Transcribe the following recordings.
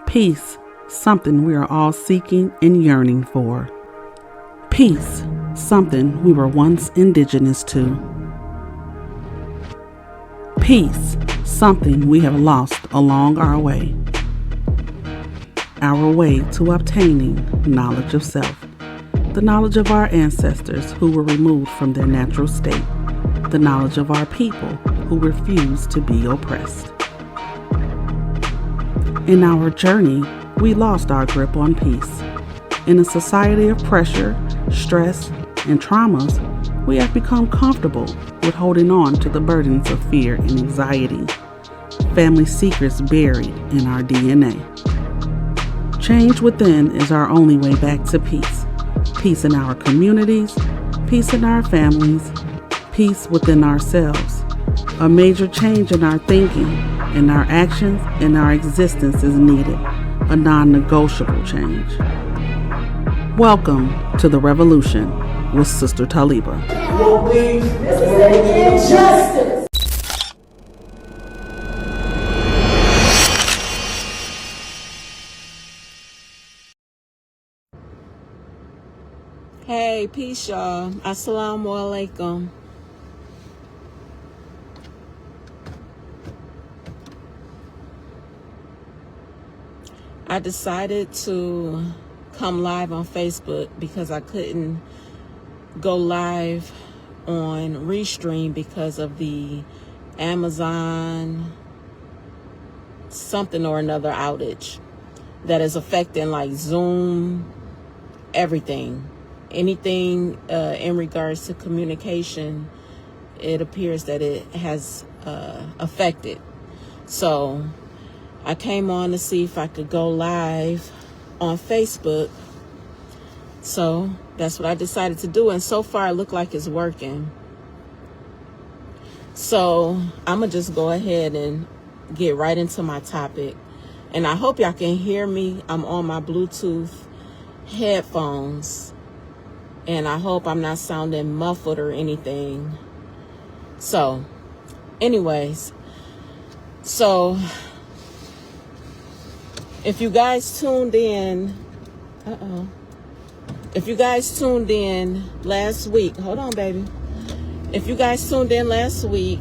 Peace, something we are all seeking and yearning for. Peace, something we were once indigenous to. Peace, something we have lost along our way. Our way to obtaining knowledge of self. The knowledge of our ancestors who were removed from their natural state. The knowledge of our people who refuse to be oppressed. In our journey, we lost our grip on peace. In a society of pressure, stress, and traumas, we have become comfortable with holding on to the burdens of fear and anxiety, family secrets buried in our DNA. Change within is our only way back to peace. Peace in our communities, peace in our families, peace within ourselves. A major change in our thinking, in our actions, in our existence is needed. A non-negotiable change. Welcome to the revolution with Sister Talibah. This is an injustice. Hey, peace, y'all. Assalamu alaikum. I decided to come live on Facebook because I couldn't go live on Restream because of the Amazon something or another outage that is affecting like Zoom, everything. Anything in regards to communication, it appears that it has affected. So I came on to see if I could go live on Facebook. So that's what I decided to do. And so far it looked like it's working. So I'm going to just go ahead and get right into my topic. And I hope y'all can hear me. I'm on my Bluetooth headphones. And I hope I'm not sounding muffled or anything. So, anyways. So, if you guys tuned in, if you guys tuned in last week, hold on, baby. If you guys tuned in last week,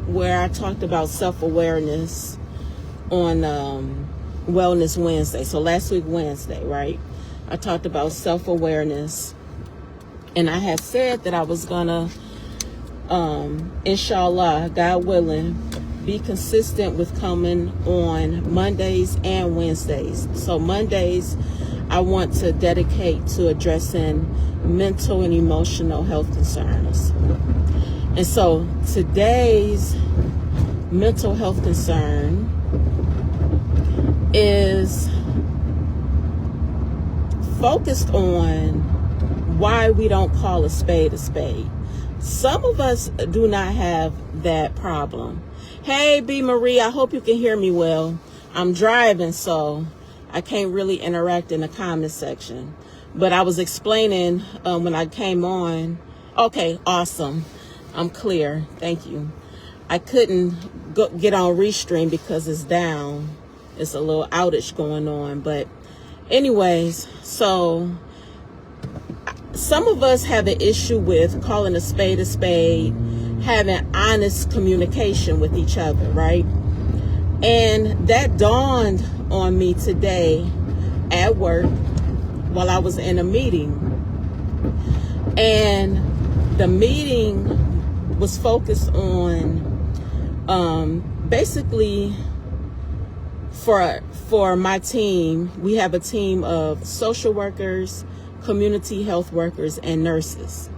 where I talked about self-awareness on Wellness Wednesday. So last week, Wednesday, right? I talked about self-awareness. And I had said that I was gonna, inshallah, God willing, be consistent with coming on Mondays and Wednesdays. So Mondays, I want to dedicate to addressing mental and emotional health concerns. And so today's mental health concern is focused on why we don't call a spade a spade. Some of us do not have that problem. Hey, B. Marie, I hope you can hear me well. I'm driving, so I can't really interact in the comment section. But I was explaining when I came on. Okay, awesome. I'm clear. Thank you. I couldn't get on Restream because it's down. It's a little outage going on. But anyways, so some of us have an issue with calling a spade, having honest communication with each other, right? And that dawned on me today at work while I was in a meeting. And the meeting was focused on basically for my team, we have a team of social workers, community health workers, and nurses.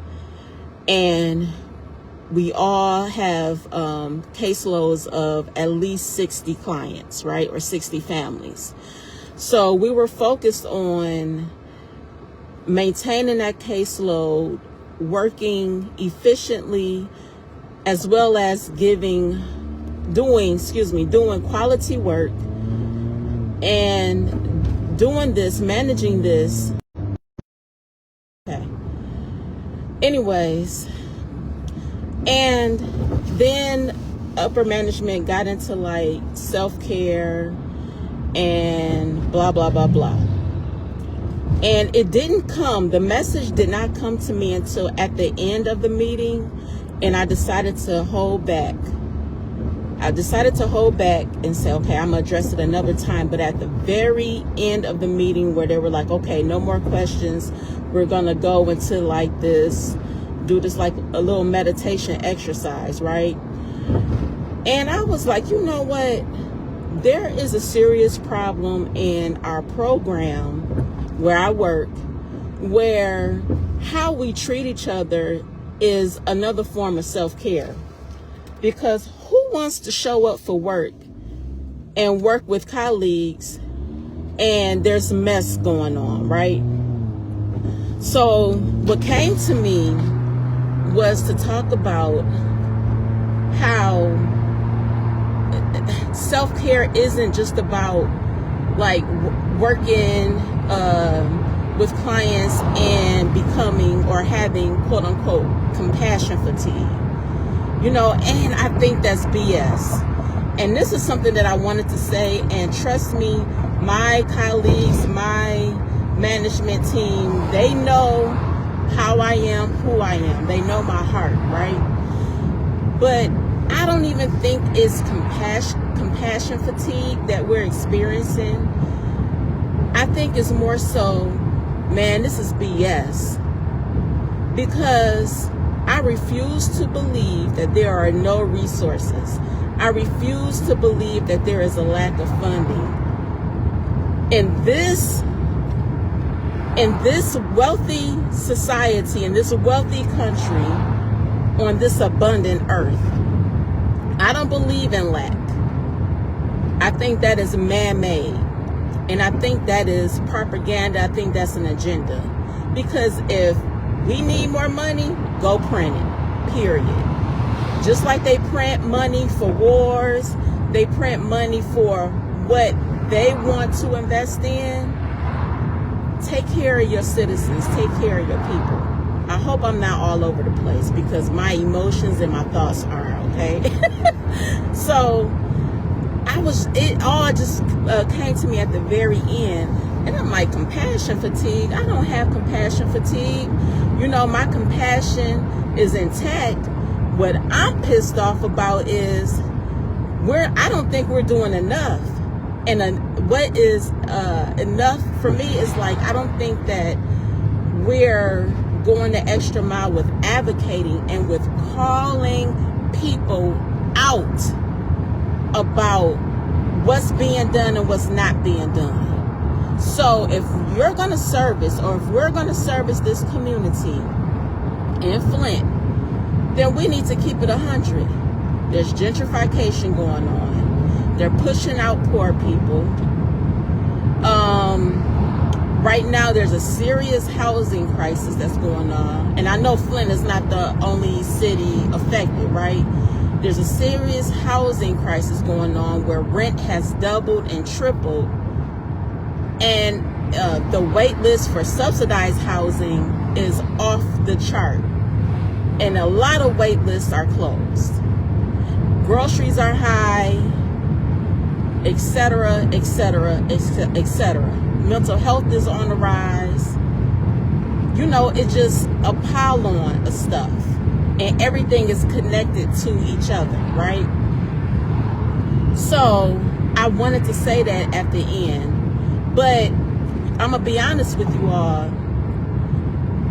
And we all have caseloads of at least 60 clients, right? Or 60 families. So we were focused on maintaining that caseload, working efficiently, as well as doing quality work, and managing this. Okay. Anyways, and then upper management got into like self-care and blah, blah, blah, blah. And the message did not come to me until at the end of the meeting, and I decided to hold back. and say, okay, I'm going to address it another time. But at the very end of the meeting, where they were like, okay, no more questions, we're going to go into like this, do this like a little meditation exercise, right? And I was like, you know what? There is a serious problem in our program where I work, where how we treat each other is another form of self-care. Because who wants to show up for work and work with colleagues and there's mess going on, right? So what came to me was to talk about how self-care isn't just about like working with clients and becoming or having quote unquote compassion fatigue. You know, and I think that's BS. And this is something that I wanted to say, and trust me, my colleagues, my management team, they know how I am, who I am. They know my heart, right? But I don't even think it's compassion fatigue that we're experiencing. I think it's more so, man, this is BS. Because I refuse to believe that there are no resources. I refuse to believe that there is a lack of funding. In this wealthy society, in this wealthy country, on this abundant earth, I don't believe in lack. I think that is man-made. And I think that is propaganda. I think that's an agenda. Because if we need more money, go print it, period. Just like they print money for wars, they print money for what they want to invest in. Take care of your citizens, take care of your people. I hope I'm not all over the place because my emotions and my thoughts are, okay? So it all just came to me at the very end. And I'm like, compassion fatigue? I don't have compassion fatigue. You know, my compassion is intact. What I'm pissed off about is I don't think we're doing enough. And what is enough for me is like, I don't think that we're going the extra mile with advocating and with calling people out about what's being done and what's not being done. So if you're going to service, or if we're going to service this community in Flint, then we need to keep it 100. There's gentrification going on. They're pushing out poor people. Right now, there's a serious housing crisis that's going on. And I know Flint is not the only city affected, right? There's a serious housing crisis going on where rent has doubled and tripled. And the wait list for subsidized housing is off the chart. And a lot of wait lists are closed. Groceries are high, etc., etc., etc. Mental health is on the rise. You know, it's just a pile on of stuff. And everything is connected to each other, right? So I wanted to say that at the end. But I'm going to be honest with you all.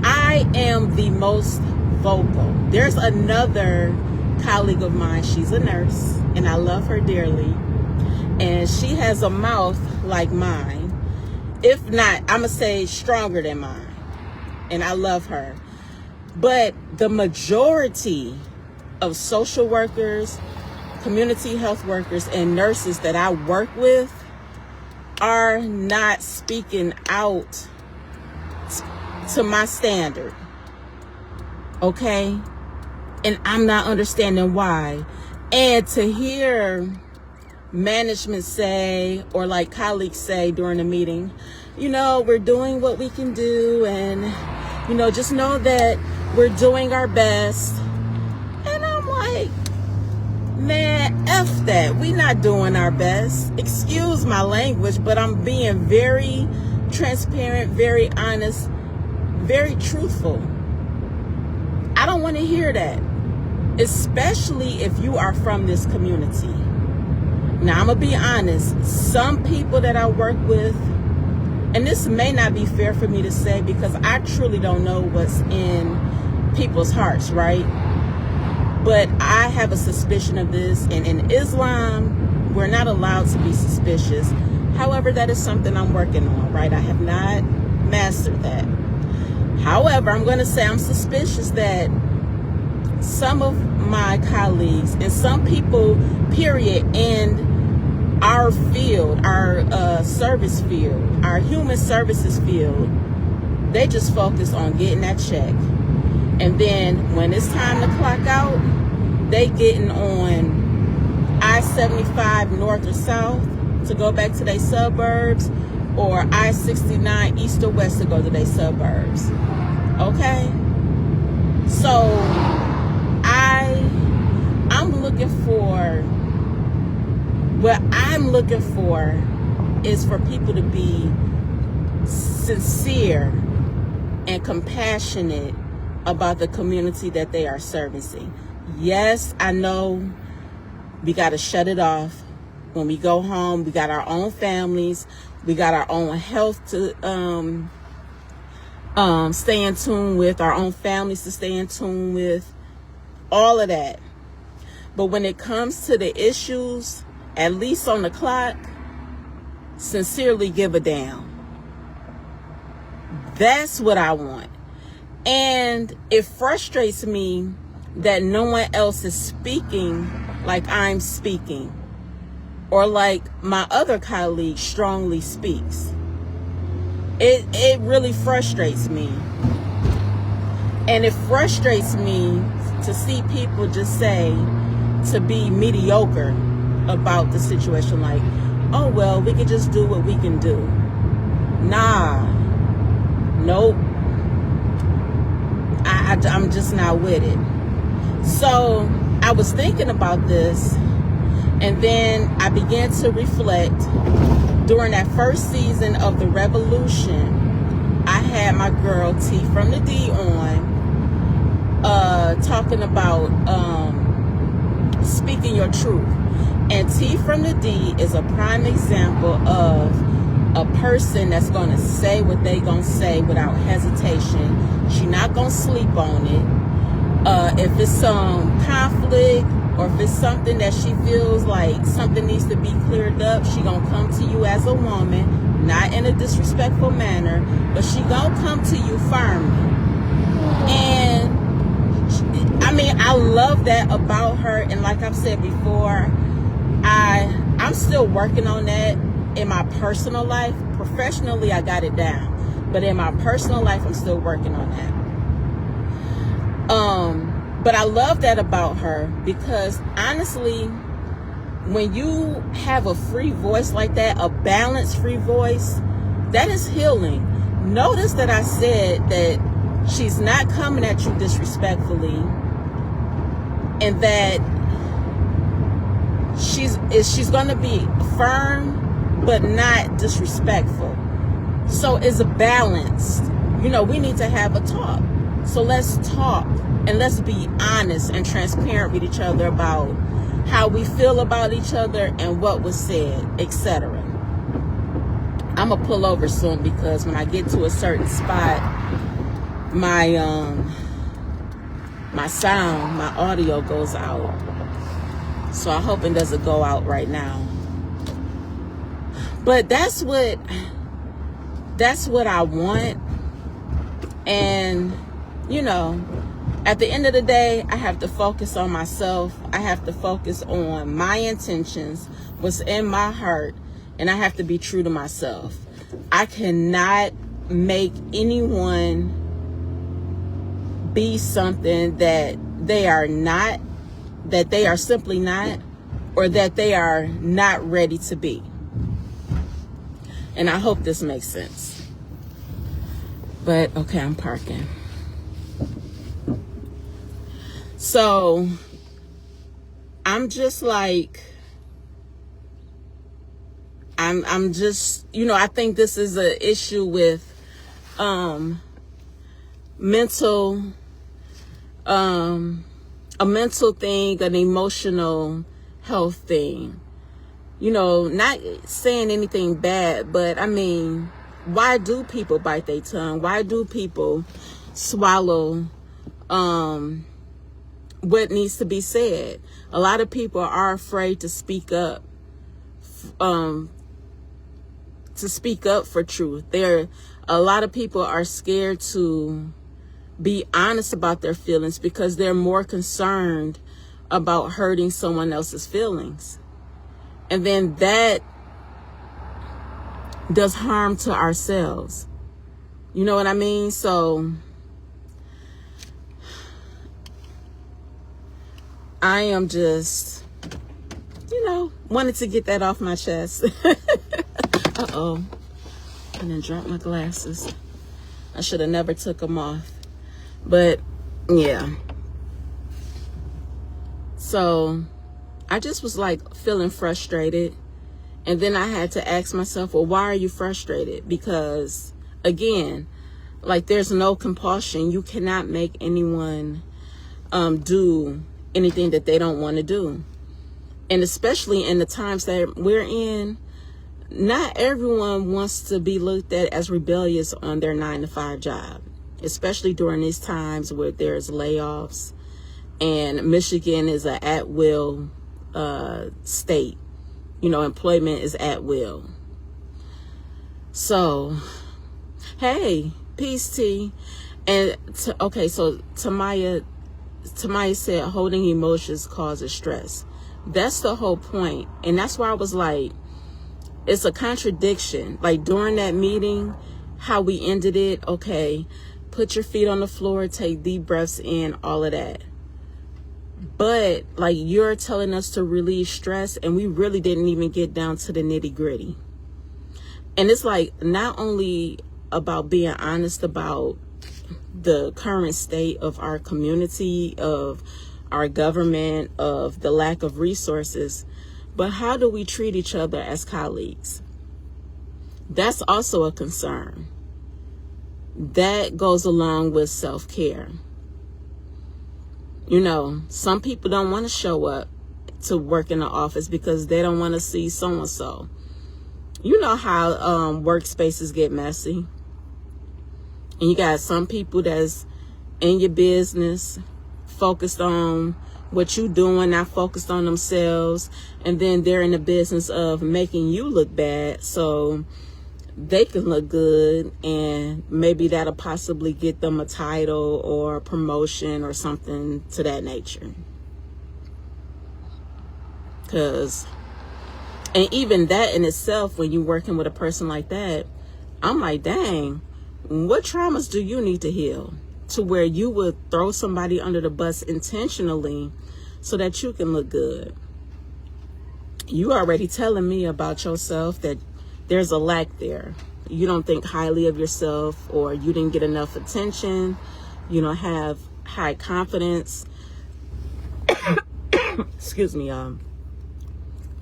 I am the most vocal. There's another colleague of mine. She's a nurse, and I love her dearly. And she has a mouth like mine. If not, I'm going to say stronger than mine. And I love her. But the majority of social workers, community health workers, and nurses that I work with are not speaking out to my standard. Okay? And I'm not understanding why. And to hear management say, or like colleagues say during a meeting, you know, we're doing what we can do, and, you know, just know that we're doing our best. And I'm like, Man, F that. We not doing our best. Excuse my language, but I'm being very transparent, very honest, very truthful. I don't want to hear that, especially if you are from this community. Now, I'm going to be honest. Some people that I work with, and this may not be fair for me to say because I truly don't know what's in people's hearts, right? But I have a suspicion of this, and in Islam, we're not allowed to be suspicious. However, that is something I'm working on, right? I have not mastered that. However, I'm going to say I'm suspicious that some of my colleagues and some people, period, in our field, our service field, our human services field, they just focus on getting that check. And then when it's time to clock out, they getting on I-75 north or south to go back to their suburbs, or I-69 east or west to go to their suburbs. Okay? So I'm looking for, what I'm looking for is for people to be sincere and compassionate about the community that they are servicing. Yes, I know we got to shut it off. When we go home, we got our own families. We got our own health to stay in tune with, our own families to stay in tune with, all of that. But when it comes to the issues, at least on the clock, sincerely give a damn. That's what I want. And it frustrates me that no one else is speaking like I'm speaking, or like my other colleague strongly speaks. It really frustrates me. And it frustrates me to see people just say, to be mediocre about the situation, like, oh, well, we can just do what we can do. Nah. Nope. I'm just not with it. So I was thinking about this, and then I began to reflect. During that first season of The Revolution, I had my girl T from the D on, talking about speaking your truth. And T from the D is a prime example of a person that's going to say what they going to say without hesitation. She not going to sleep on it. If it's some conflict, or if it's something that she feels like something needs to be cleared up, she gonna come to you as a woman, not in a disrespectful manner, but she gonna come to you firmly. And I mean, I love that about her. And like I've said before, I'm still working on that in my personal life. Professionally, I got it down, but in my personal life, I'm still working on that. But I love that about her, because honestly, when you have a free voice like that, a balanced free voice, that is healing. Notice that I said that she's not coming at you disrespectfully, and that she's going to be firm but not disrespectful. So it's a balance. You know, we need to have a talk. So let's talk, and let's be honest and transparent with each other about how we feel about each other and what was said, etc. I'm gonna pull over soon, because when I get to a certain spot, my sound, my audio goes out. So I hope it doesn't go out right now. But that's what I want. And you know, at the end of the day, I have to focus on myself. I have to focus on my intentions, what's in my heart, and I have to be true to myself. I cannot make anyone be something that they are not, that they are simply not, or that they are not ready to be. And I hope this makes sense. But okay, I'm parking. So I'm just like, I'm just, I think this is an issue with mental, a mental thing, an emotional health thing. Not saying anything bad, but I mean, why do people bite their tongue? Why do people swallow what needs to be said? A lot of people are afraid to speak up, for truth. A lot of people are scared to be honest about their feelings because they're more concerned about hurting someone else's feelings. And then that does harm to ourselves. You know what I mean? So I am just, wanted to get that off my chest. Uh-oh. I done dropped my glasses. I should have never took them off. But, yeah. So I just was like feeling frustrated. And then I had to ask myself, well, why are you frustrated? Because, again, like, there's no compulsion. You cannot make anyone do anything that they don't want to do. And especially in the times that we're in, not everyone wants to be looked at as rebellious on their 9-to-5 job, especially during these times where there's layoffs and Michigan is an at-will state. Employment is at will. So, hey, peace, T. And so Tamaya said holding emotions causes stress. That's the whole point. And that's why I was like, it's a contradiction. Like during that meeting, how we ended it, okay, put your feet on the floor, take deep breaths in, all of that. But like you're telling us to relieve stress, and we really didn't even get down to the nitty gritty. And it's like not only about being honest about the current state of our community, of our government, of the lack of resources, but how do we treat each other as colleagues? That's also a concern. That goes along with self-care. Some people don't want to show up to work in the office because they don't want to see so-and-so. You know how workspaces get messy. And you got some people that's in your business, focused on what you doing, not focused on themselves. And then they're in the business of making you look bad so they can look good, and maybe that'll possibly get them a title or a promotion or something to that nature. And even that in itself, when you're working with a person like that, I'm like, dang, what traumas do you need to heal to where you would throw somebody under the bus intentionally so that you can look good? You already telling me about yourself that there's a lack there. You don't think highly of yourself, or you didn't get enough attention. You don't have high confidence. Excuse me,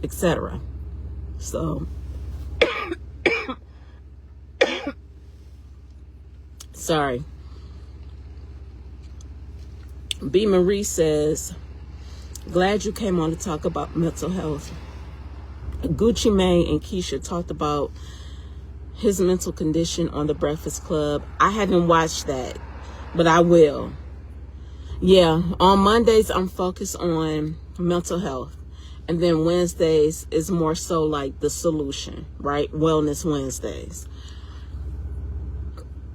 etc. So, sorry. B. Marie says, glad you came on to talk about mental health. Gucci Mane and Keisha talked about his mental condition on The Breakfast Club. I haven't watched that, but I will. Yeah, on Mondays, I'm focused on mental health. And then Wednesdays is more so like the solution, right? Wellness Wednesdays.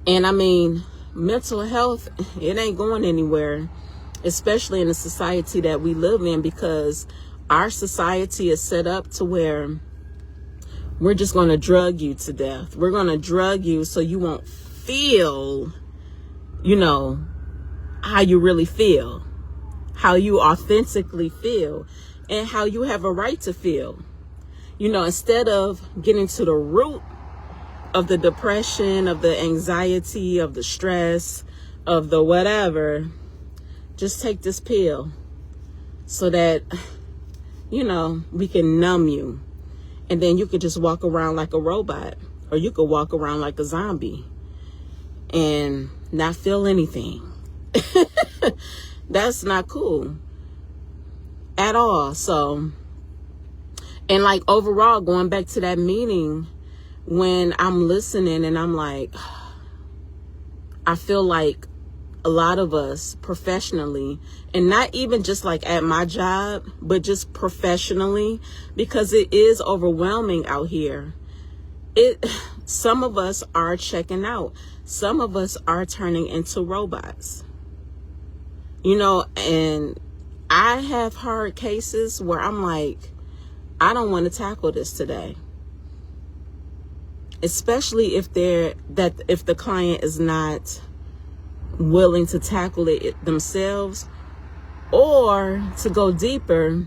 And I mean, mental health, it ain't going anywhere, especially in the society that we live in, because our society is set up to where we're just going to drug you to death. We're going to drug you so you won't feel, how you really feel, how you authentically feel, and how you have a right to feel. Instead of getting to the root of the depression, of the anxiety, of the stress, of the whatever, just take this pill so that we can numb you. And then you could just walk around like a robot, or you could walk around like a zombie and not feel anything. That's not cool at all. So, and like overall, going back to that meeting, when I'm listening and I'm like, I feel like a lot of us professionally, and not even just like at my job, but just professionally, because it is overwhelming out here. Some of us are checking out. Some of us are turning into robots. And I have hard cases where I'm like, I don't want to tackle this today. Especially if the client is not willing to tackle it themselves, or to go deeper,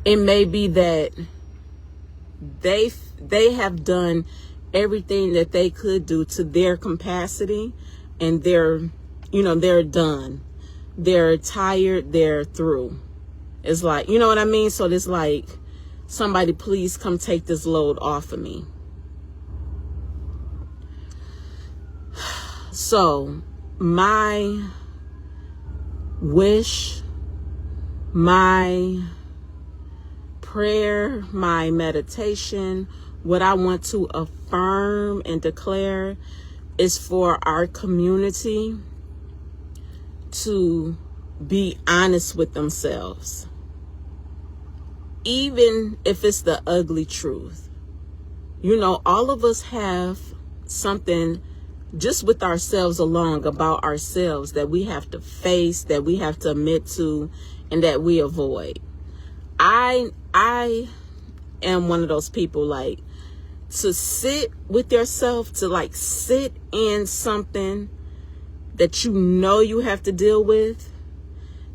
it may be that they have done everything that they could do to their capacity, and they're done. They're tired. They're through. It's like, you know what I mean? So it's like, somebody please come take this load off of me. So my wish, my prayer, my meditation, what I want to affirm and declare is for our community to be honest with themselves, even if it's the ugly truth. All of us have something just with ourselves alone about ourselves that we have to face, that we have to admit to, and that we avoid. I am one of those people, like, to sit with yourself, to like sit in something that you have to deal with,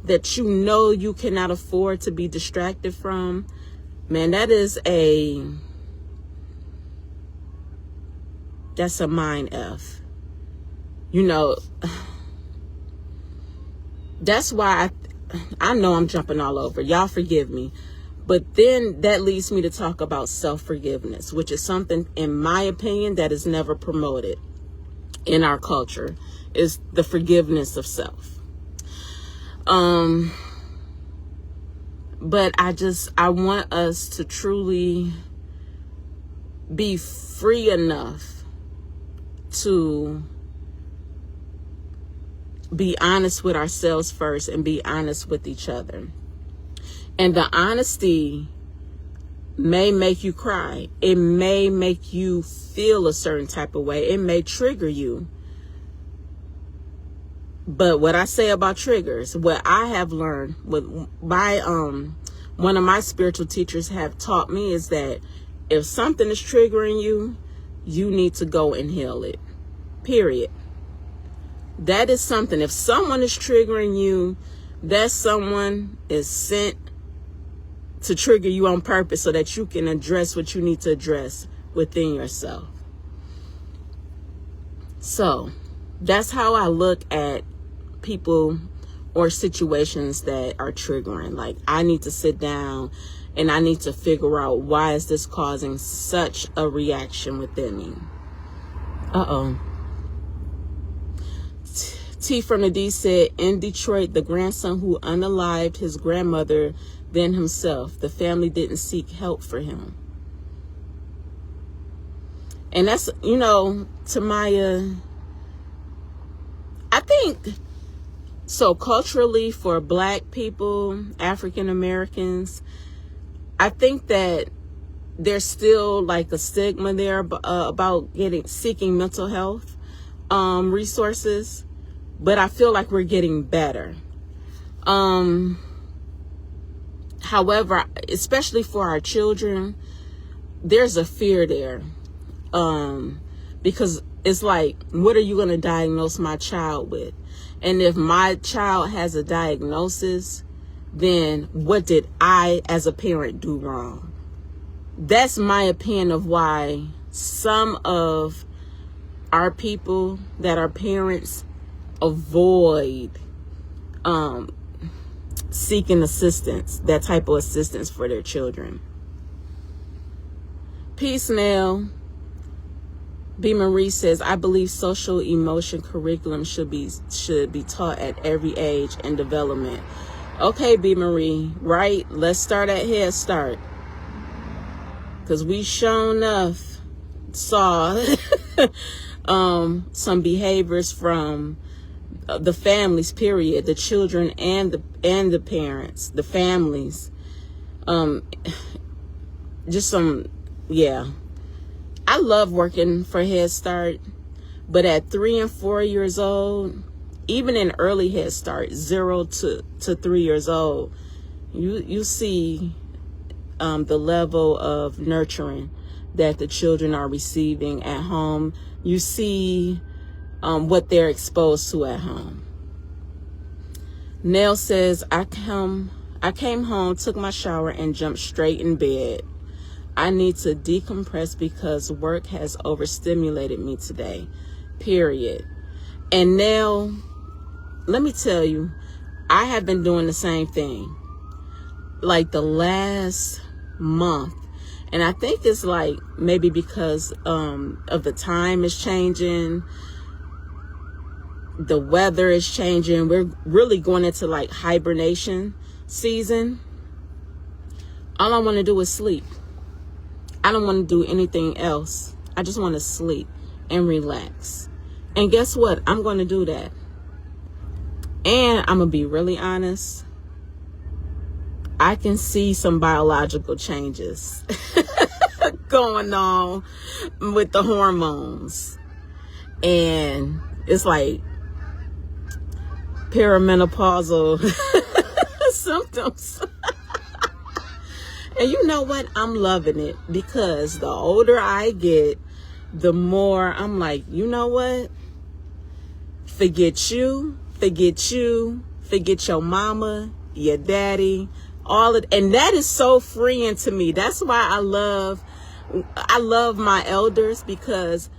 that you cannot afford to be distracted from. Man, that's a mind F. That's why I know I'm jumping all over. Y'all forgive me. But then that leads me to talk about self-forgiveness, which is something, in my opinion, that is never promoted in our culture, is the forgiveness of self. But I want us to truly be free enough to be honest with ourselves first, and be honest with each other. And the honesty may make you cry. It may make you feel a certain type of way. It may trigger you. But what I say about triggers, what I have learned with one of my spiritual teachers have taught me, is that if something is triggering you, you need to go and heal it. Period. That is something. If someone is triggering you, that someone is sent to trigger you on purpose so that you can address what you need to address within yourself. So that's how I look at people or situations that are triggering. Like, I need to sit down and I need to figure out, why is this causing such a reaction within me? T from the D said, in Detroit, the grandson who unalived his grandmother, then himself, the family didn't seek help for him. And that's, Tamaya, I think, so culturally, for Black people, African Americans, I think that there's still like a stigma there about seeking mental health resources, but I feel like we're getting better. However, especially for our children, there's a fear there, because it's like, what are you going to diagnose my child with? And if my child has a diagnosis, then what did I as a parent do wrong? That's my opinion of why some of our people that are parents avoid seeking assistance, that type of assistance for their children. Peace, Nell. B. Marie says, I believe social emotion curriculum should be taught at every age and development. Okay, B. Marie, right? Let's start at Head Start. Because we sure enough saw some behaviors from the families, period, the children and the parents, the families. Just some, yeah. I love working for Head Start, but at 3 and 4 years old, even in early Head Start, 0 to 3 years old, you see the level of nurturing that the children are receiving at home. You see what they're exposed to at home. Nell says, I came home, took my shower, and jumped straight in bed. I need to decompress because work has overstimulated me today, period. And Nell, let me tell you, I have been doing the same thing like the last month. And I think it's like maybe because of the time is changing, the weather is changing. We're really going into like hibernation season. All I want to do is sleep. I don't want to do anything else. I just want to sleep and relax. And guess what? I'm going to do that. And I'm going to be really honest. I can see some biological changes going on with the hormones. And it's like perimenopausal symptoms. And you know what? I'm loving it because the older I get, the more I'm like, you know what? Forget you, forget your mama, your daddy, all of, and that is so freeing to me. That's why I love my elders, because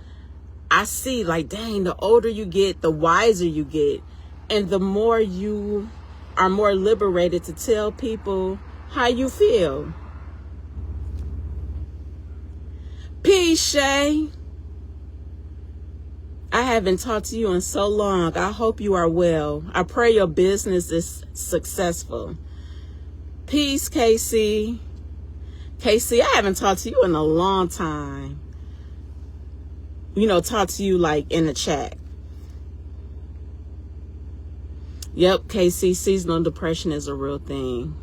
I see like, dang, the older you get, the wiser you get, and the more you are more liberated to tell people how you feel. Peace, Shay. I haven't talked to you in so long. I hope you are well. I pray your business is successful. Peace, Casey. Casey, I haven't talked to you in a long time. You know, talk to you like in the chat. Yep, Casey, seasonal depression is a real thing.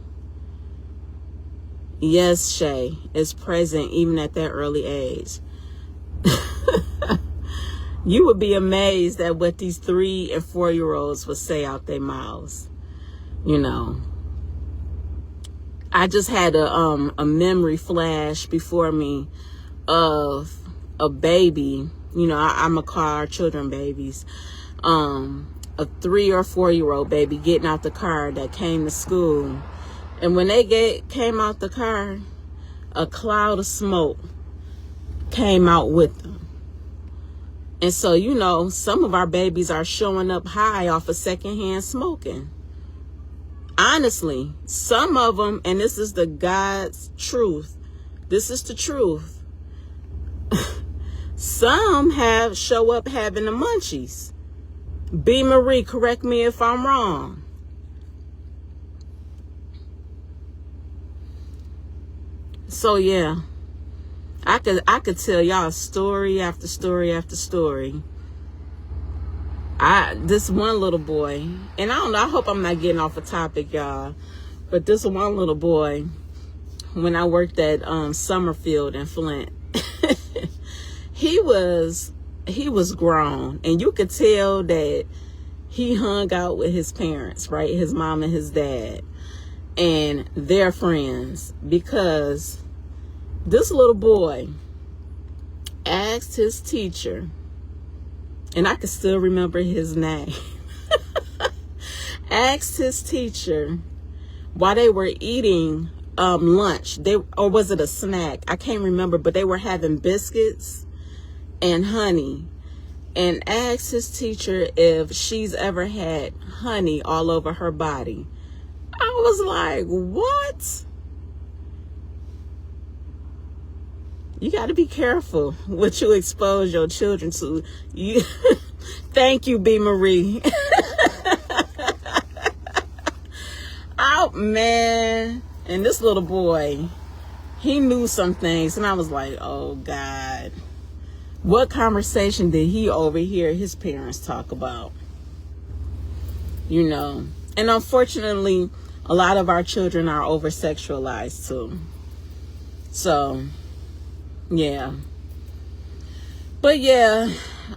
Yes, Shay, it's present even at that early age. You would be amazed at what these 3 and 4 year olds would say out their mouths. You know, I just had a memory flash before me of a baby. You know, I'm a call our children babies. A 3 or 4 year old baby getting out the car that came to school. And when they came out the car, a cloud of smoke came out with them. And so, you know, some of our babies are showing up high off of secondhand smoking. Honestly, some of them, and this is the God's truth. This is the truth. Some show up having the munchies. B. Marie, correct me if I'm wrong. So yeah, I could tell y'all story after story after story. This one little boy, and I don't know, I hope I'm not getting off a topic, y'all, but this one little boy, when I worked at Summerfield in Flint, he was grown, and you could tell that he hung out with his parents, right? His mom and his dad and their friends, because this little boy asked his teacher, and I can still remember his name, asked his teacher while they were eating lunch, or was it a snack? I can't remember, but they were having biscuits and honey, and asked his teacher if she's ever had honey all over her body. I was like, what? You got to be careful what you expose your children to. You, thank you, B. Marie. Oh, man. And this little boy, he knew some things. And I was like, oh, God. What conversation did he overhear his parents talk about? You know. And unfortunately, a lot of our children are over-sexualized, too. So, yeah. But, yeah,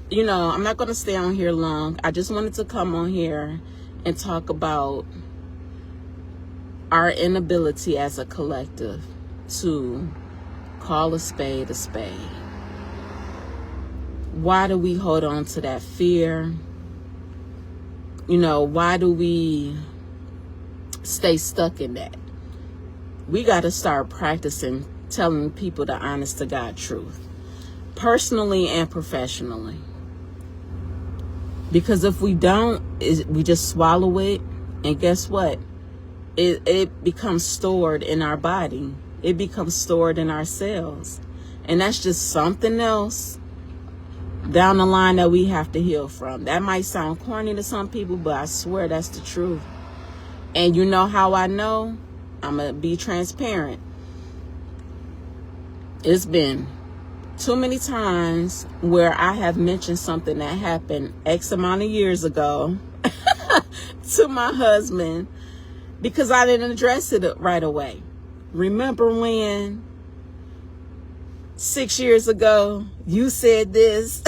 you know, I'm not going to stay on here long. I just wanted to come on here and talk about our inability as a collective to call a spade a spade. Why do we hold on to that fear? You know, why do we stay stuck in that? We got to start practicing telling people the honest to God truth, personally and professionally. Because if we don't, we just swallow it, and guess what? It becomes stored in our body. It becomes stored in our cells. And that's just something else down the line that we have to heal from. That might sound corny to some people, but I swear that's the truth. And you know how I know? I'm going to be transparent. It's been too many times where I have mentioned something that happened X amount of years ago to my husband, because I didn't address it right away. Remember when 6 years ago you said this?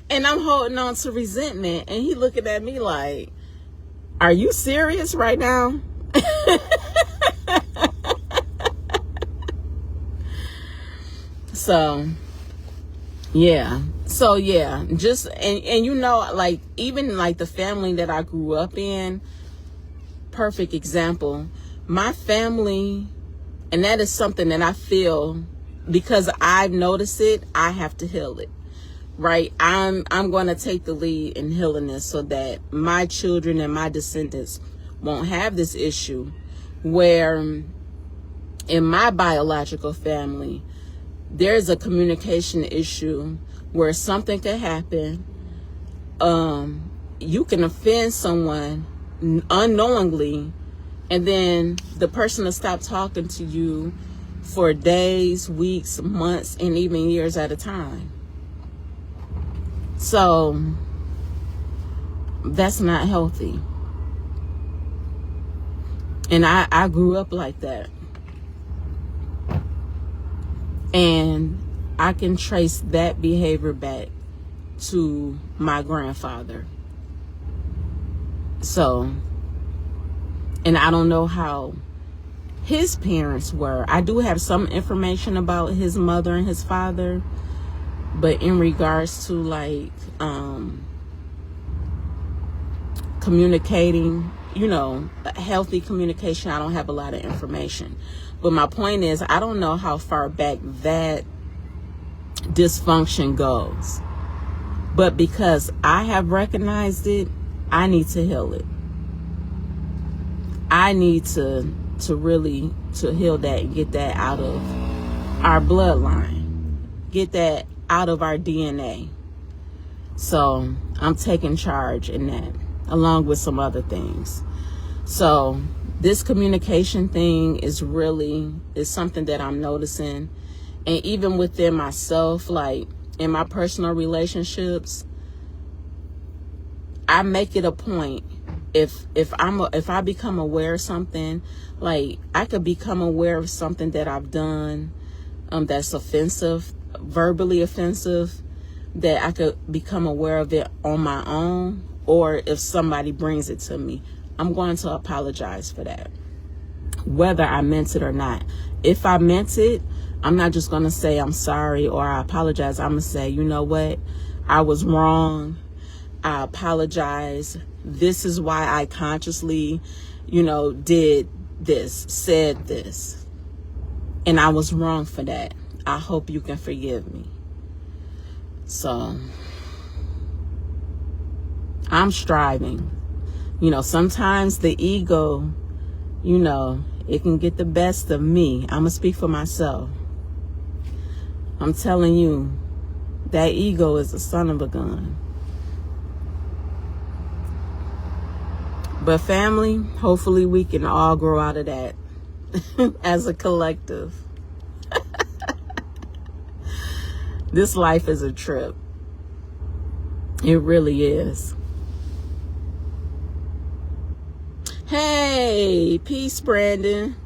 And I'm holding on to resentment. And he looking at me like, are you serious right now? So, yeah. So, yeah. Just, and you know, like, even like the family that I grew up in, perfect example. My family, and that is something that I feel, because I've noticed it, I have to heal it, right? I'm going to take the lead in healing this so that my children and my descendants won't have this issue where in my biological family, there's a communication issue where something can happen. You can offend someone unknowingly, and then the person will stop talking to you for days, weeks, months, and even years at a time. So that's not healthy. And I grew up like that. And I can trace that behavior back to my grandfather. So, and I don't know how his parents were. I do have some information about his mother and his father, but in regards to like communicating, you know, healthy communication, I don't have a lot of information. But my point is, I don't know how far back that dysfunction goes. But because I have recognized it, I need to heal it. I need to really heal that and get that out of our bloodline. Get that out of our DNA. So I'm taking charge in that, along with some other things. So this communication thing is something that I'm noticing. And even within myself, like in my personal relationships, I make it a point. If I become aware of something, like I could become aware of something that I've done that's offensive, verbally offensive, that I could become aware of it on my own, or if somebody brings it to me, I'm going to apologize for that, whether I meant it or not. If I meant it, I'm not just going to say I'm sorry or I apologize. I'm going to say, you know what? I was wrong. I apologize. This is why I consciously, you know, did this, said this. And I was wrong for that. I hope you can forgive me. So I'm striving You know, sometimes the ego, you know, it can get the best of me. I'm going to speak for myself. I'm telling you, that ego is a son of a gun. But family, hopefully we can all grow out of that as a collective. This life is a trip. It really is. Hey, peace, Brandon.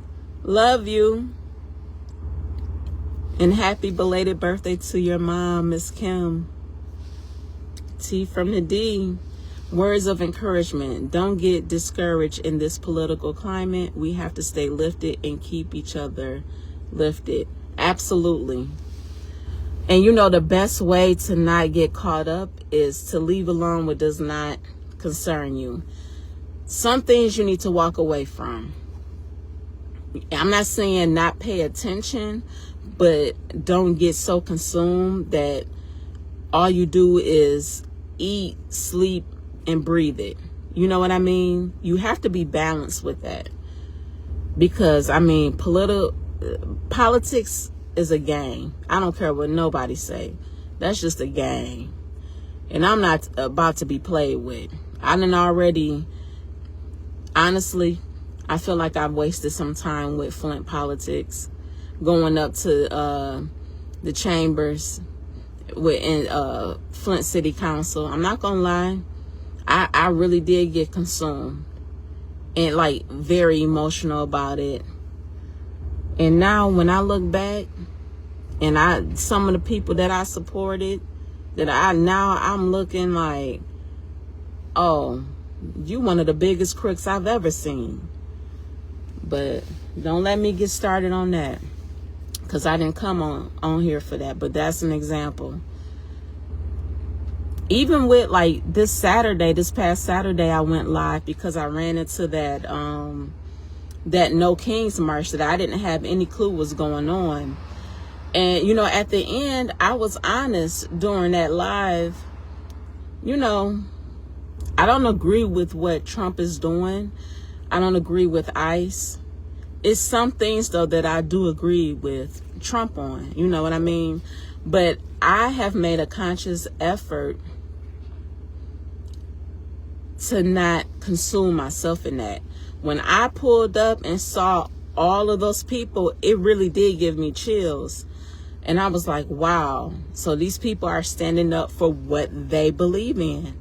Love you. And happy belated birthday to your mom, Miss Kim. T from the D. Words of encouragement. Don't get discouraged in this political climate. We have to stay lifted and keep each other lifted. Absolutely. And you know, the best way to not get caught up is to leave alone what does not concern you. Some things you need to walk away from. I'm not saying not pay attention, but don't get so consumed that all you do is eat, sleep, and breathe it. You know what I mean? You have to be balanced with that. Because, I mean, politics is a game. I don't care what nobody say. That's just a game. And I'm not about to be played with. I done already, honestly, I feel like I've wasted some time with Flint politics. Going up to the chambers in Flint City Council. I'm not gonna lie. I really did get consumed. And like very emotional about it. And now when I look back and some of the people that I supported, I'm looking like, oh, you one of the biggest crooks I've ever seen. But don't let me get started on that, because I didn't come on here for that. But that's an example. Even with like this past Saturday, I went live because I ran into that No Kings March that I didn't have any clue was going on. And, you know, at the end, I was honest during that live. You know, I don't agree with what Trump is doing. I don't agree with ICE. It's some things, though, that I do agree with Trump on. You know what I mean? But I have made a conscious effort to not consume myself in that. When I pulled up and saw all of those people, it really did give me chills. And I was like, wow. So these people are standing up for what they believe in.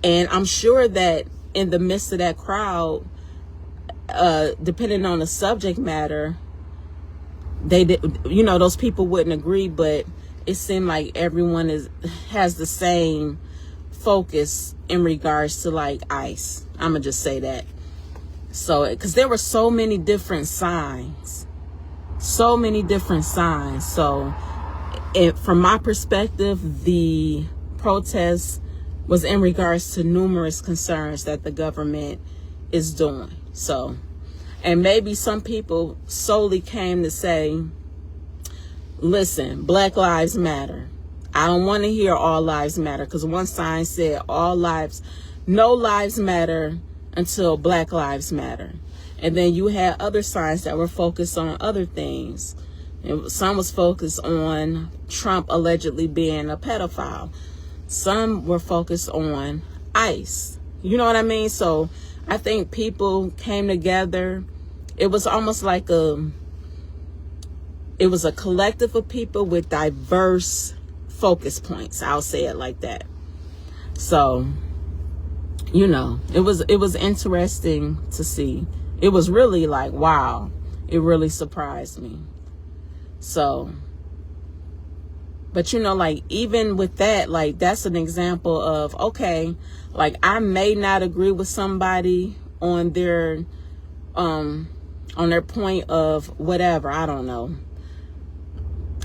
And I'm sure that in the midst of that crowd, depending on the subject matter, those people wouldn't agree, but it seemed like everyone has the same focus in regards to like ICE. I'm gonna just say that. So, because there were so many different signs. So, from my perspective, the protest was in regards to numerous concerns that the government is doing. So, and maybe some people solely came to say, listen, Black Lives Matter. I don't want to hear all lives matter, because one sign said no lives matter until Black Lives Matter. And then you had other signs that were focused on other things. And some was focused on Trump allegedly being a pedophile. Some were focused on ICE. You know what I mean? So I think people came together. It was almost like it was a collective of people with diverse focus points. I'll say it like that. So, you know, it was interesting to see. It was really like, wow, it really surprised me. So, but you know, like, even with that, like, that's an example of, okay, like, I may not agree with somebody on their point of whatever. I don't know.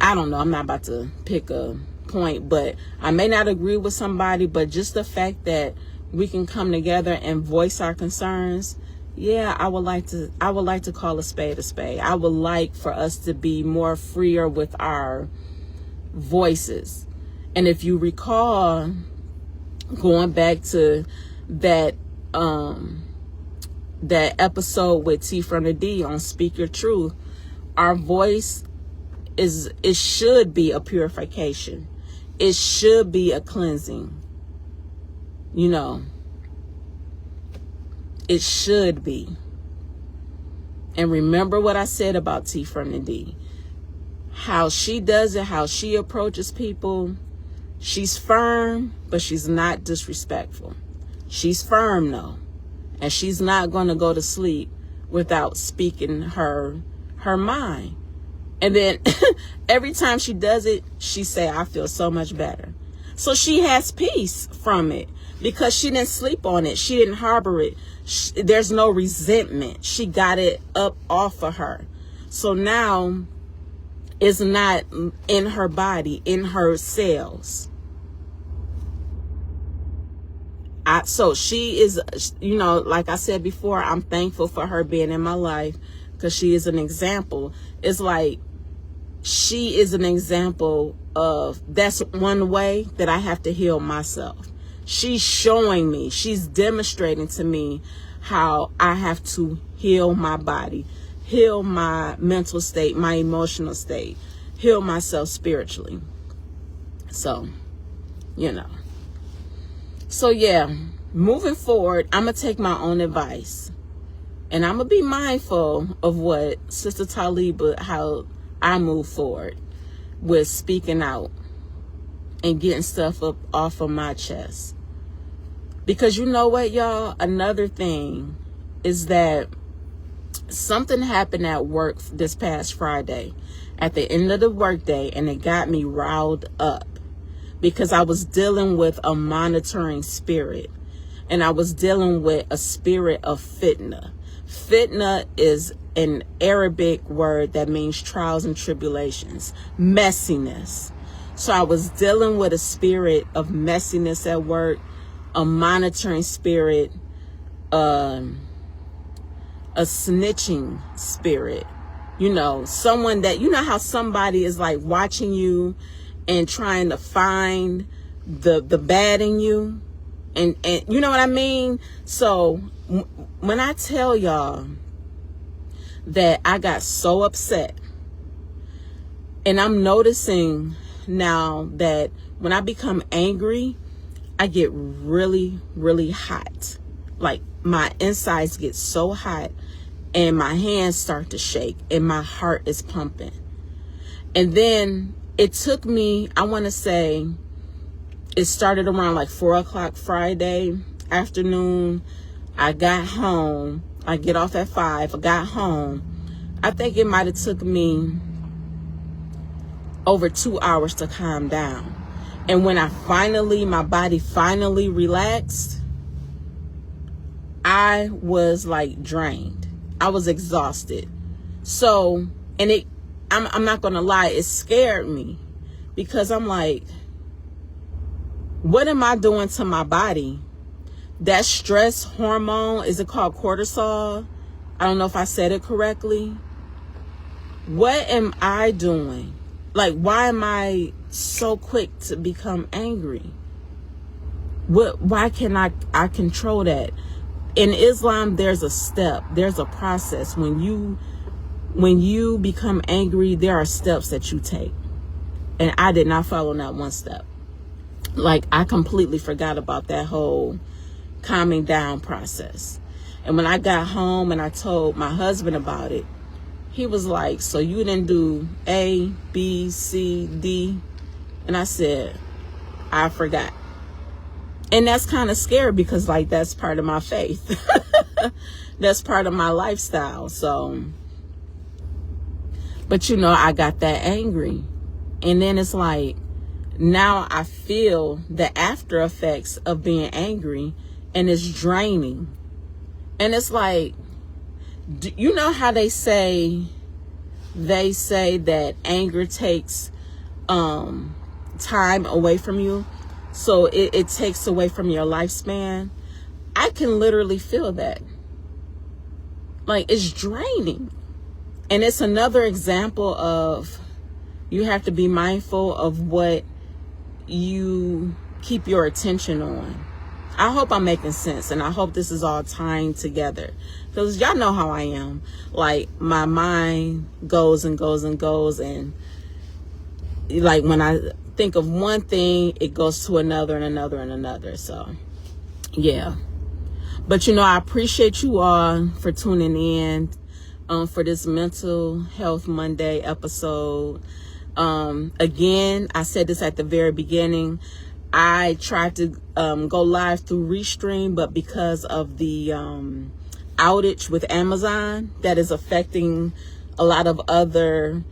I'm not about to pick a point, but I may not agree with somebody, but just the fact that we can come together and voice our concerns. Yeah, I would like to call a spade a spade. I would like for us to be more freer with our voices. And if you recall, going back to that that episode with T from the D on Speak Your Truth, our voice it should be a purification. It should be a cleansing. You know, it should be. And remember what I said about T from the D. How she does it, how she approaches people. She's firm, but she's not disrespectful. She's firm though. And she's not going to go to sleep without speaking her mind. And then every time she does it, she say, I feel so much better. So she has peace from it because she didn't sleep on it. She didn't harbor it. There's no resentment. She got it up off of her. So now it's not in her body, in her cells. So she is, you know, like I said before, I'm thankful for her being in my life because she is an example. It's like she is an example of that's one way that I have to heal myself. She's showing me, she's demonstrating to me how I have to heal my body, heal my mental state, my emotional state, heal myself spiritually. So, you know. So yeah, moving forward, I'm going to take my own advice. And I'm going to be mindful of what Sister Talibah, how I move forward with speaking out and getting stuff up off of my chest. Because you know what, y'all? Another thing is that something happened at work this past Friday at the end of the workday, and it got me riled up. Because I was dealing with a monitoring spirit. And I was dealing with a spirit of fitna. Fitna is an Arabic word that means trials and tribulations. Messiness. So I was dealing with a spirit of messiness at work. A monitoring spirit. A snitching spirit. You know, someone that, you know how somebody is like watching you and trying to find the bad in you, and you know what I mean. So when I tell y'all that I got so upset, and I'm noticing now that when I become angry, I get really, really hot. Like my insides get so hot, and my hands start to shake, and my heart is pumping, and then it took me, I want to say, it started around like 4 o'clock Friday afternoon. I got home. I get off at 5. I got home. I think it might have took me over 2 hours to calm down. And when my body finally relaxed, I was like drained. I was exhausted. So, and I'm not going to lie, it scared me because I'm like, what am I doing to my body? That stress hormone, is it called cortisol? I don't know if I said it correctly. What am I doing? Like, why am I so quick to become angry? Why can I control that? In Islam, there's a step, there's a process. When you become angry, there are steps that you take. And I did not follow that one step. Like, I completely forgot about that whole calming down process. And when I got home and I told my husband about it, he was like, so you didn't do A, B, C, D? And I said, I forgot. And that's kind of scary because, like, that's part of my faith. That's part of my lifestyle. So, but you know, I got that angry. And then it's like, now I feel the after effects of being angry, and it's draining. And it's like, you know how they say that anger takes time away from you, so it takes away from your lifespan. I can literally feel that. Like, it's draining. And it's another example of, you have to be mindful of what you keep your attention on. I hope I'm making sense, and I hope this is all tying together, because y'all know how I am. Like, my mind goes and goes and goes, and like when I think of one thing, it goes to another and another and another. So yeah, but I appreciate you all for tuning in for this Mental Health Monday episode. Again, I said this at the very beginning. I tried to go live through Restream, but because of the outage with Amazon that is affecting a lot of other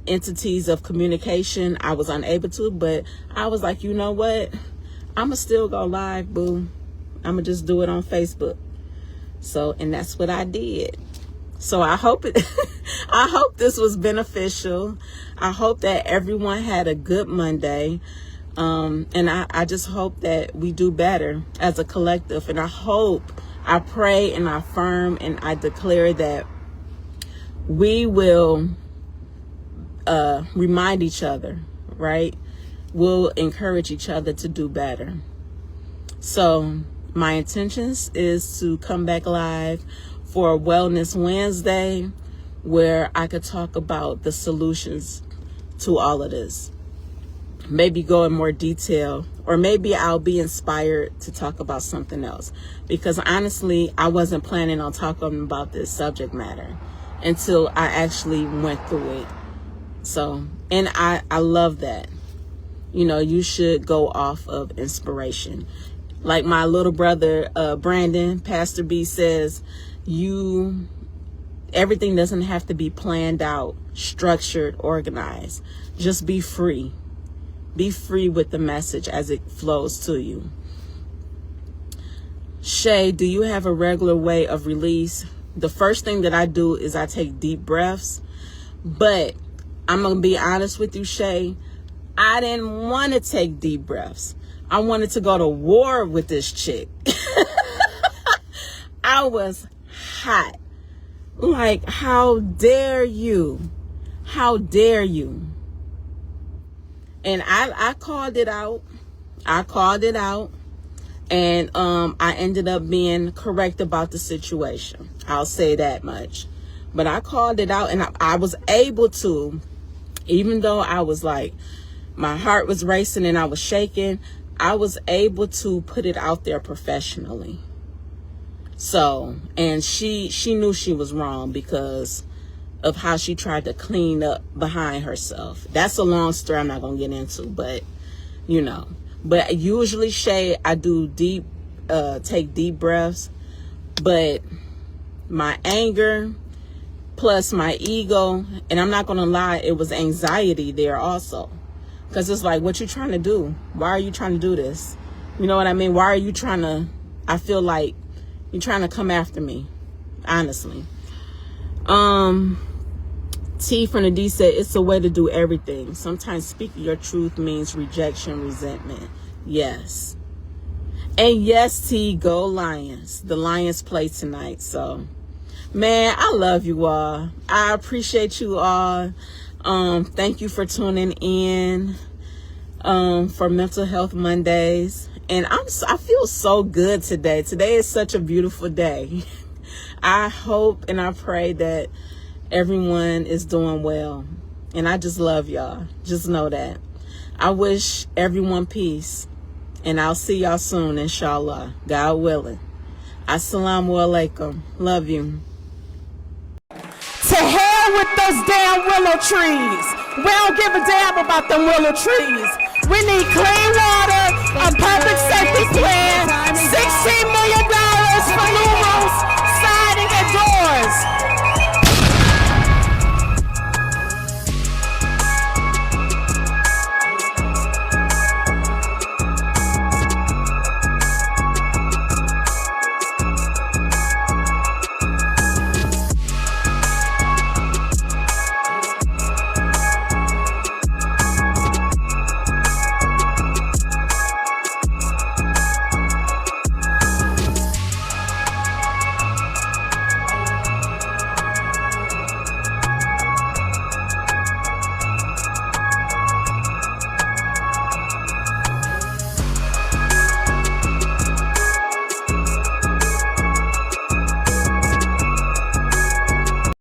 entities of communication, I was unable to. But I was like, you know what? I'ma still go live, boo. I'ma just do it on Facebook. So, and that's what I did. So I hope I hope this was beneficial. I hope that everyone had a good Monday. And I just hope that we do better as a collective. And I pray and I affirm and I declare that we will remind each other, right? We'll encourage each other to do better. So my intentions is to come back live for a Wellness Wednesday where I could talk about the solutions to all of this. Maybe go in more detail, or maybe I'll be inspired to talk about something else, because honestly, I wasn't planning on talking about this subject matter until I actually went through it. So, and I love that. You should go off of inspiration. Like my little brother, Brandon, Pastor B, says, everything doesn't have to be planned out, structured, organized. Just be free. Be free with the message as it flows to you. Shay, do you have a regular way of release? The first thing that I do is I take deep breaths. But I'm going to be honest with you, Shay. I didn't want to take deep breaths. I wanted to go to war with this chick. I was hot. Like, how dare you? How dare you? And I called it out. And I ended up being correct about the situation. I'll say that much. But I called it out, and I was able to, even though I was like, my heart was racing and I was shaking, I was able to put it out there professionally. So, and she knew she was wrong because of how she tried to clean up behind herself. That's a long story I'm not going to get into, but But usually, Shay, I do take deep breaths. But my anger plus my ego, and I'm not going to lie, it was anxiety there also. Because it's like, what you trying to do? Why are you trying to do this? You know what I mean? Why are you trying to, I feel like you're trying to come after me, honestly. T from the D said, it's a way to do everything. Sometimes speaking your truth means rejection, resentment. Yes. And yes, T, go Lions. The Lions play tonight. So, man, I love you all. I appreciate you all. Thank you for tuning in for Mental Health Mondays. And I feel so good today. Today is such a beautiful day. I hope and I pray that everyone is doing well. And I just love y'all. Just know that. I wish everyone peace. And I'll see y'all soon, inshallah. God willing. Assalamu alaikum. Love you. To hell with those damn willow trees. We don't give a damn about them willow trees. We need clean water, a public safety plan, $16 million for new roofs,